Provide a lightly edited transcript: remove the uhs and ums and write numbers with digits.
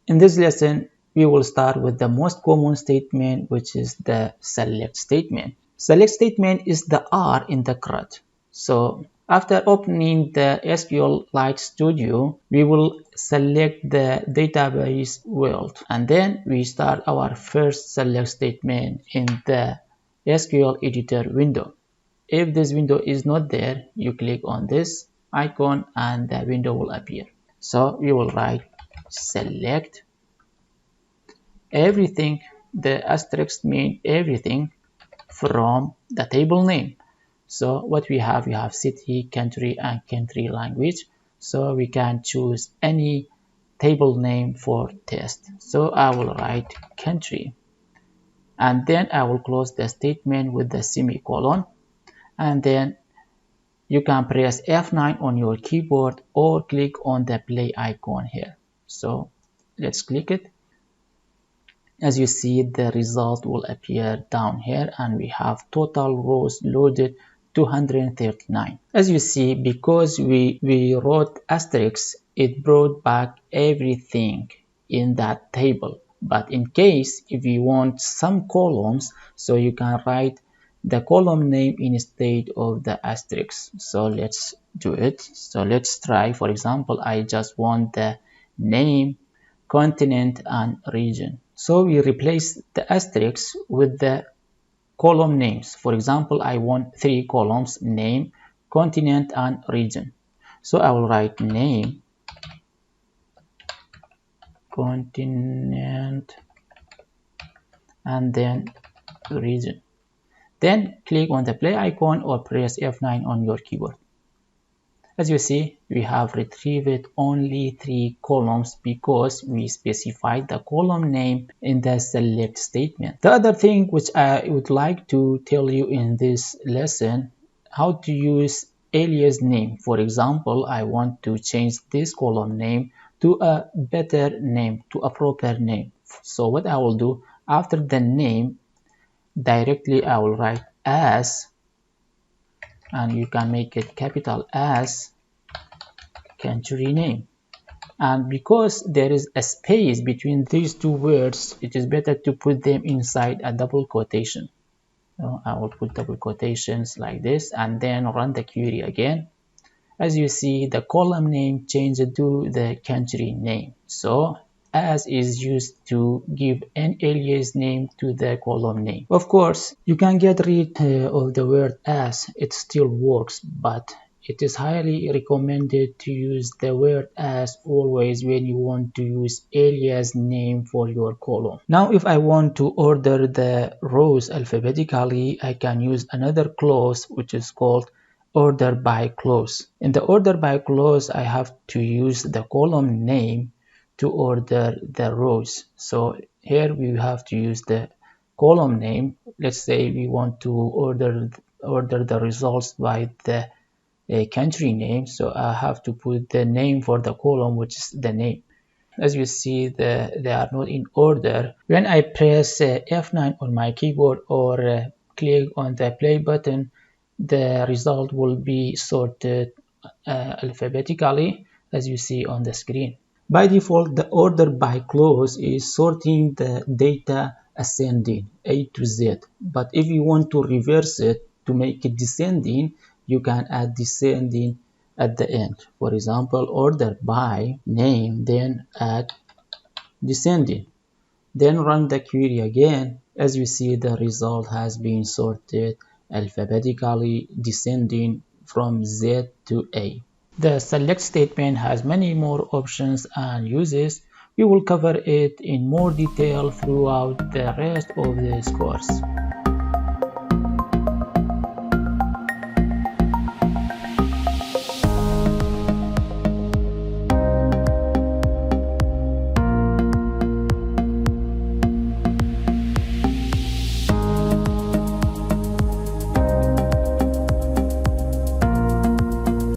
In this lesson, we will start with the most common statement, which is the select statement. Select statement is the R in the CRUD. So after opening the SQL Studio, we will select the database world, and then we start our first select statement in the SQL editor window. If this window is not there, you click on this icon and the window will appear. So we will write select everything. The asterisk means everything from the table name. So what we have city, country, and country language. So we can choose any table name for test. So I will write country, and then I will close the statement with the semicolon, and then you can press F9 on your keyboard or click on the play icon here. So let's click it. As you see, the result will appear down here, and we have total rows loaded 239. As you see, because we wrote asterisk, it brought back everything in that table. But in case if you want some columns, so you can write the column name instead of the asterisk. So let's do it. So let's try. For example, I just want the name, continent, and region. So we replace the asterisk with the column names. For example, I want 3 columns: name, continent, and region. So I will write name, continent, and then region. Then click on the play icon or press F9 on your keyboard. As you see, we have retrieved only 3 columns because we specified the column name in the select statement. The other thing which I would like to tell you in this lesson, how to use alias name. For example, I want to change this column name to a better name, to a proper name. So what I will do, after the name, directly I will write as, and you can make it capital as, country name. And because there is a space between these two words, it is better to put them inside a double quotation. So I will put double quotations like this, and then run the query again. As you see, the column name changed to the country name. So as is used to give an alias name to the column name. Of course, you can get rid of the word as, it still works, but it is highly recommended to use the word as always when you want to use alias name for your column. Now, if I want to order the rows alphabetically, I can use another clause which is called order by clause. In the order by clause, I have to use the column name to order the rows. So here we have to use the column name. Let's say we want to order the results by the country name, so I have to put the name for the column, which is the name. As you see, they are not in order. When I press F9 on my keyboard or click on the play button, the result will be sorted alphabetically, as you see on the screen. By default, the order by clause is sorting the data ascending, A to Z. But if you want to reverse it to make it descending, you can add descending at the end. For example, order by name, then add descending. Then run the query again. As you see, the result has been sorted alphabetically, descending from Z to A. The select statement has many more options and uses. We will cover it in more detail throughout the rest of this course.